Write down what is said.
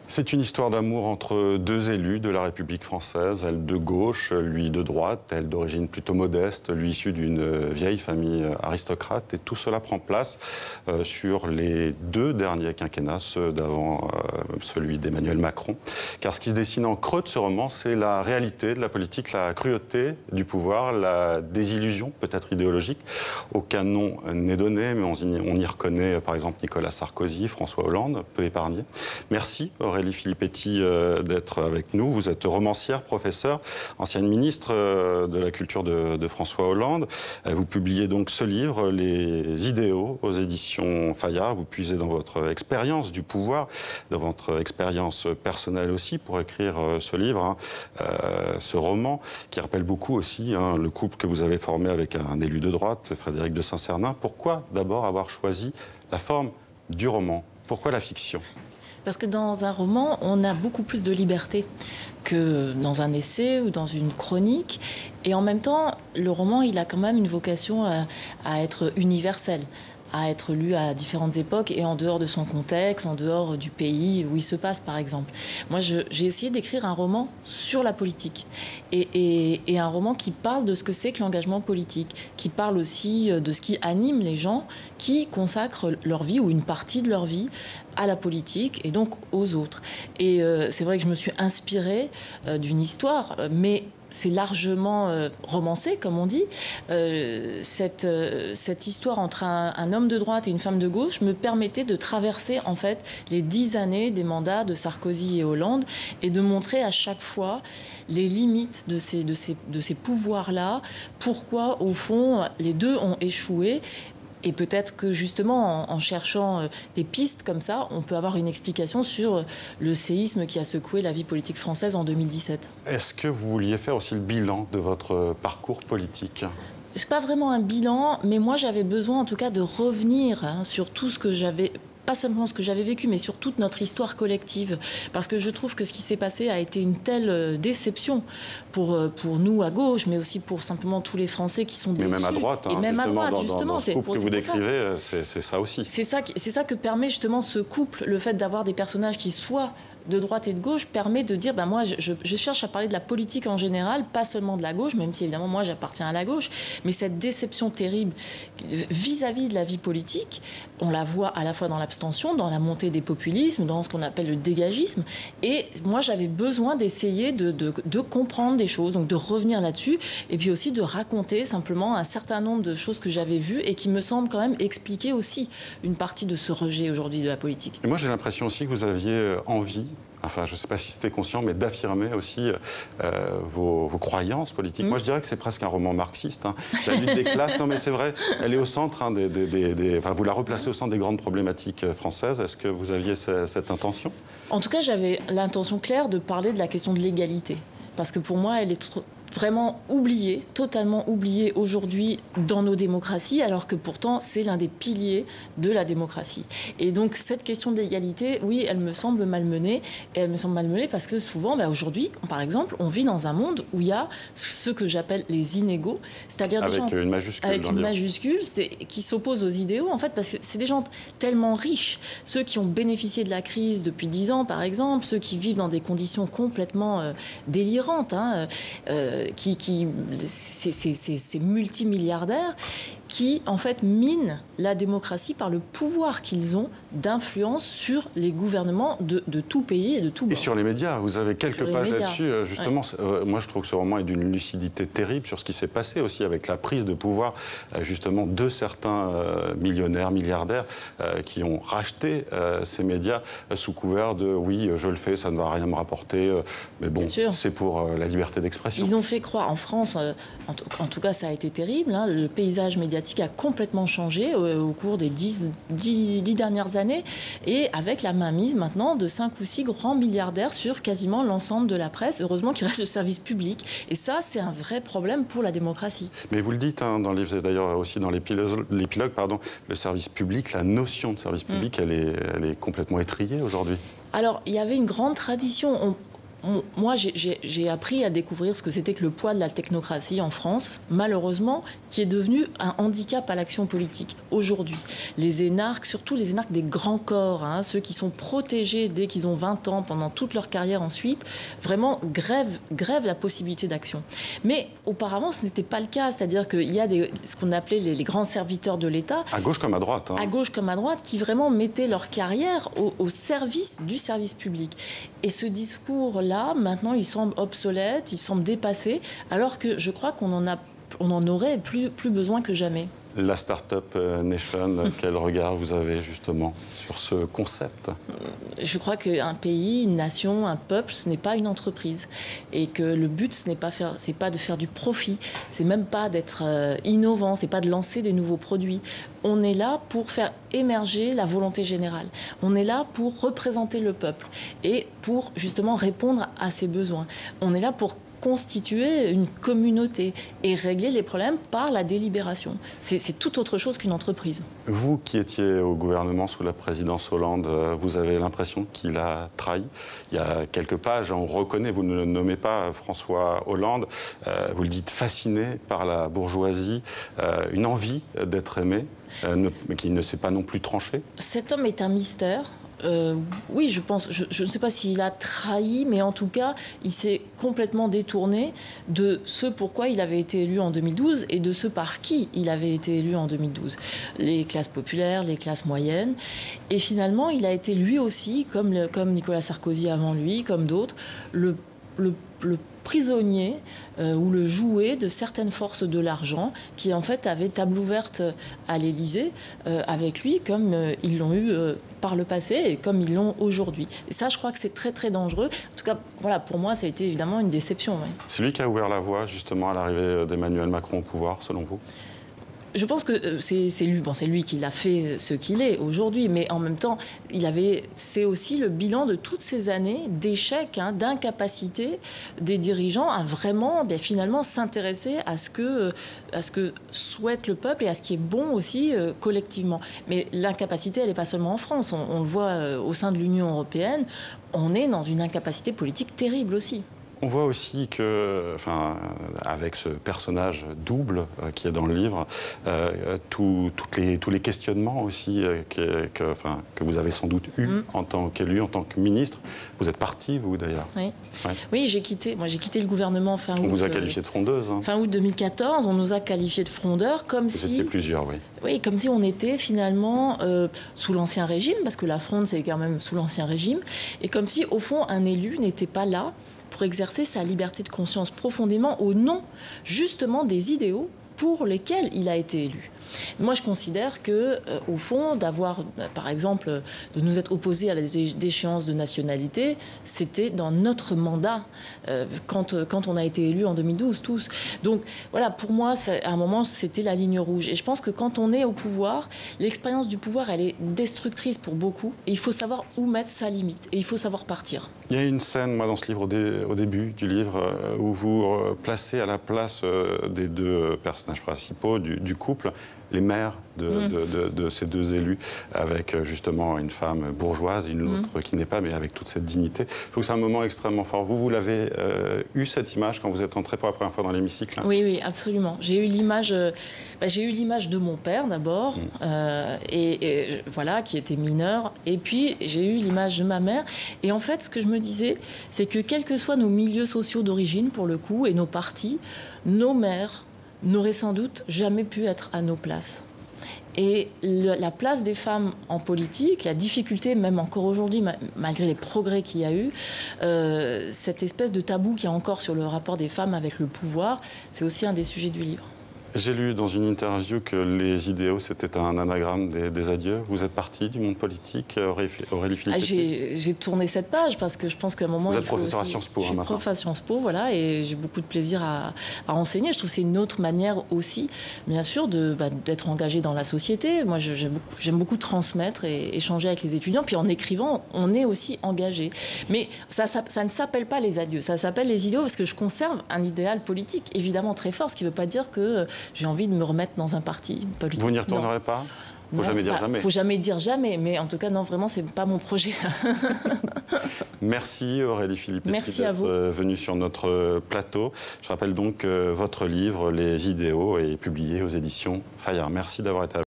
C'est une histoire d'amour entre deux élus de la République française, elle de gauche, lui de droite, elle d'origine plutôt modeste, lui issu d'une vieille famille aristocrate. Et tout cela prend place sur les deux derniers quinquennats, ceux d'avant celui d'Emmanuel Macron. Car ce qui se dessine en creux de ce roman, c'est la réalité de la politique, la cruauté du pouvoir, la désillusion, peut-être idéologique. Aucun nom n'est donné, mais on y reconnaît par exemple Nicolas Sarkozy, François Hollande, peu épargnés. Merci Aurélie Filippetti d'être avec nous. Vous êtes romancière, professeure, ancienne ministre de la Culture de François Hollande. Vous publiez donc ce livre, Les idéaux, aux éditions Fayard. Vous puisez dans votre expérience du pouvoir, dans votre expérience personnelle aussi, pour écrire ce livre, ce roman, qui rappelle beaucoup aussi le couple que vous avez formé avec un élu de droite, Frédéric de Saint-Cernin. Pourquoi d'abord avoir choisi la forme du roman? Pourquoi la fiction? Parce que dans un roman, on a beaucoup plus de liberté que dans un essai ou dans une chronique. Et en même temps, le roman, il a quand même une vocation à être universel, à être lu à différentes époques et en dehors de son contexte, en dehors du pays où il se passe, par exemple. Moi, j'ai essayé d'écrire un roman sur la politique et un roman qui parle de ce que c'est que l'engagement politique, qui parle aussi de ce qui anime les gens qui consacrent leur vie ou une partie de leur vie à la politique et donc aux autres. Et c'est vrai que je me suis inspirée d'une histoire, mais c'est largement romancé, comme on dit. Cette histoire entre un homme de droite et une femme de gauche me permettait de traverser en fait les 10 années des mandats de Sarkozy et Hollande et de montrer à chaque fois les limites de ces pouvoirs-là, pourquoi au fond les deux ont échoué. Et peut-être que justement, en cherchant des pistes comme ça, on peut avoir une explication sur le séisme qui a secoué la vie politique française en 2017. Est-ce que vous vouliez faire aussi le bilan de votre parcours politique ? C'est pas vraiment un bilan, mais moi j'avais besoin en tout cas de revenir sur tout ce que j'avais... Pas simplement ce que j'avais vécu, mais sur toute notre histoire collective. Parce que je trouve que ce qui s'est passé a été une telle déception pour nous à gauche, mais aussi pour simplement tous les Français qui sont déçus. Mais même à droite, et même à droite, justement. Dans ce couple que vous décrivez, c'est ça aussi. C'est ça que permet justement ce couple, le fait d'avoir des personnages qui soient de droite et de gauche permet de dire, moi je cherche à parler de la politique en général, pas seulement de la gauche, même si évidemment moi j'appartiens à la gauche, mais cette déception terrible vis-à-vis de la vie politique, on la voit à la fois dans l'abstention, dans la montée des populismes, dans ce qu'on appelle le dégagisme, et moi j'avais besoin d'essayer de comprendre des choses, donc de revenir là-dessus, et puis aussi de raconter simplement un certain nombre de choses que j'avais vues et qui me semblent quand même expliquer aussi une partie de ce rejet aujourd'hui de la politique. Et moi j'ai l'impression aussi que vous aviez envie, enfin je ne sais pas si c'était conscient, mais d'affirmer aussi vos croyances politiques. Moi je dirais que c'est presque un roman marxiste. La lutte des classes, non mais c'est vrai, elle est au centre, vous la replacez au centre des grandes problématiques françaises. Est-ce que vous aviez cette intention? En tout cas, j'avais l'intention claire de parler de la question de l'égalité. Parce que pour moi, elle est vraiment oubliée, totalement oubliée aujourd'hui dans nos démocraties, alors que pourtant c'est l'un des piliers de la démocratie. Et donc cette question de l'égalité, oui, elle me semble malmenée, et elle me semble malmenée parce que souvent, aujourd'hui, par exemple, on vit dans un monde où il y a ce que j'appelle les inégaux, c'est-à-dire des gens une majuscule, avec une majuscule, qui s'opposent aux idéaux, en fait, parce que c'est des gens tellement riches, ceux qui ont bénéficié de la crise depuis 10 ans, par exemple, ceux qui vivent dans des conditions complètement délirantes, ces multimilliardaires qui, en fait, minent la démocratie par le pouvoir qu'ils ont d'influence sur les gouvernements de tout pays et de tout bord. Et sur les médias, vous avez quelques pages là-dessus. Justement, moi, je trouve que ce roman est d'une lucidité terrible sur ce qui s'est passé aussi avec la prise de pouvoir, justement, de certains millionnaires, milliardaires qui ont racheté ces médias sous couvert de « oui, je le fais, ça ne va rien me rapporter, mais bon, c'est pour la liberté d'expression ». Ils ont fait croire, en France, en tout cas, ça a été terrible, le paysage médiatique a complètement changé au cours des 10 dernières années et avec la mainmise maintenant de 5 ou 6 grands milliardaires sur quasiment l'ensemble de la presse. Heureusement qu'il reste le service public. Et ça, c'est un vrai problème pour la démocratie. Mais vous le dites dans le livre, d'ailleurs aussi dans l'épilogue, le service public, la notion de service public, elle est complètement étrillée aujourd'hui. Alors, il y avait une grande tradition. Moi, j'ai appris à découvrir ce que c'était que le poids de la technocratie en France, malheureusement, qui est devenu un handicap à l'action politique aujourd'hui. Les énarques, surtout les énarques des grands corps, hein, ceux qui sont protégés dès qu'ils ont 20 ans, pendant toute leur carrière ensuite, vraiment grèvent la possibilité d'action. Mais auparavant, ce n'était pas le cas. C'est-à-dire qu'il y a ce qu'on appelait les grands serviteurs de l'État. À gauche comme à droite. Hein. À gauche comme à droite, qui vraiment mettaient leur carrière au service du service public. Et ce discours-là, maintenant, il semble obsolète, il semble dépassé, alors que je crois qu'on en aurait plus besoin que jamais. La Startup Nation, quel regard vous avez justement sur ce concept? Je crois qu'un pays, une nation, un peuple, ce n'est pas une entreprise. Et que le but, ce n'est pas de faire du profit, c'est même pas d'être innovant, c'est pas de lancer des nouveaux produits. On est là pour faire émerger la volonté générale. On est là pour représenter le peuple et pour justement répondre à ses besoins. On est là pour constituer une communauté et régler les problèmes par la délibération. C'est tout autre chose qu'une entreprise. Vous qui étiez au gouvernement sous la présidence Hollande, vous avez l'impression qu'il a trahi. Il y a quelques pages, on reconnaît, vous ne le nommez pas François Hollande, vous le dites fasciné par la bourgeoisie, une envie d'être aimé, mais qui ne s'est pas non plus tranché. Cet homme est un mystère. Oui, je pense, je ne sais pas s'il a trahi, mais en tout cas, il s'est complètement détourné de ce pourquoi il avait été élu en 2012 et de ce par qui il avait été élu en 2012. Les classes populaires, les classes moyennes. Et finalement, il a été lui aussi, comme Nicolas Sarkozy avant lui, comme d'autres, le prisonnier ou le jouet de certaines forces de l'argent qui en fait avaient table ouverte à l'Élysée avec lui comme ils l'ont eu par le passé et comme ils l'ont aujourd'hui. Et ça, je crois que c'est très très dangereux. En tout cas, voilà, pour moi, ça a été évidemment une déception. Ouais. C'est lui qui a ouvert la voie justement à l'arrivée d'Emmanuel Macron au pouvoir, selon vous? Je pense que c'est lui qui l'a fait ce qu'il est aujourd'hui, mais en même temps, c'est aussi le bilan de toutes ces années d'échecs, d'incapacité des dirigeants à vraiment, finalement, s'intéresser à ce que souhaite le peuple et à ce qui est bon aussi collectivement. Mais l'incapacité, elle n'est pas seulement en France. On le voit au sein de l'Union européenne, on est dans une incapacité politique terrible aussi. On voit aussi que, avec ce personnage double qui est dans le livre, tous les questionnements aussi que vous avez sans doute eus en tant qu'élu, en tant que ministre. Vous êtes parti, vous d'ailleurs. Oui, ouais. Oui, j'ai quitté le gouvernement fin août. On vous a qualifié de frondeuse. Hein. Fin août 2014, on nous a qualifiés de frondeurs, comme si... Vous étiez plusieurs, oui. Oui, comme si on était finalement sous l'Ancien Régime, parce que la fronde, c'est quand même sous l'Ancien Régime, et comme si, au fond, un élu n'était pas là pour exercer sa liberté de conscience profondément au nom, justement, des idéaux pour lesquels il a été élu. Moi, je considère que, au fond, d'avoir, par exemple, de nous être opposés à la déchéance de nationalité, c'était dans notre mandat quand on a été élus en 2012, tous. Donc, voilà, pour moi, à un moment, c'était la ligne rouge. Et je pense que quand on est au pouvoir, l'expérience du pouvoir, elle est destructrice pour beaucoup. Et il faut savoir où mettre sa limite. Et il faut savoir partir. Il y a une scène, moi, dans ce livre, au début du livre, où vous placez à la place des deux personnages principaux du couple les mères de ces deux élus, avec justement une femme bourgeoise, une autre qui n'est pas, mais avec toute cette dignité. Je trouve que c'est un moment extrêmement fort. Vous l'avez eu cette image quand vous êtes entré pour la première fois dans l'hémicycle? Oui, absolument. J'ai eu l'image de mon père d'abord, voilà, qui était mineur. Et puis j'ai eu l'image de ma mère. Et en fait, ce que je me disais, c'est que quels que soient nos milieux sociaux d'origine, pour le coup, et nos partis, nos mères n'auraient sans doute jamais pu être à nos places. Et la place des femmes en politique, la difficulté, même encore aujourd'hui, malgré les progrès qu'il y a eu, cette espèce de tabou qu'il y a encore sur le rapport des femmes avec le pouvoir, c'est aussi un des sujets du livre. J'ai lu dans une interview que les idéaux, c'était un anagramme des adieux. Vous êtes partie du monde politique, Aurélie Filippetti? J'ai tourné cette page parce que je pense qu'à un moment... Vous êtes professeur à Sciences Po. Je suis prof à Sciences Po, voilà, et j'ai beaucoup de plaisir à enseigner. Je trouve que c'est une autre manière aussi, bien sûr, d'être engagé dans la société. Moi, j'aime beaucoup transmettre et échanger avec les étudiants. Puis en écrivant, on est aussi engagé. Mais ça ne s'appelle pas les adieux, ça s'appelle les idéaux parce que je conserve un idéal politique, évidemment très fort, ce qui ne veut pas dire que j'ai envie de me remettre dans un parti politique. Vous n'y retournerez pas? Faut jamais dire jamais. Faut jamais dire jamais, mais en tout cas, non, vraiment, c'est pas mon projet. Merci Aurélie Filippetti d'être venue sur notre plateau. Je rappelle donc que votre livre, Les idéaux, est publié aux éditions Fayard. Merci d'avoir été avec nous.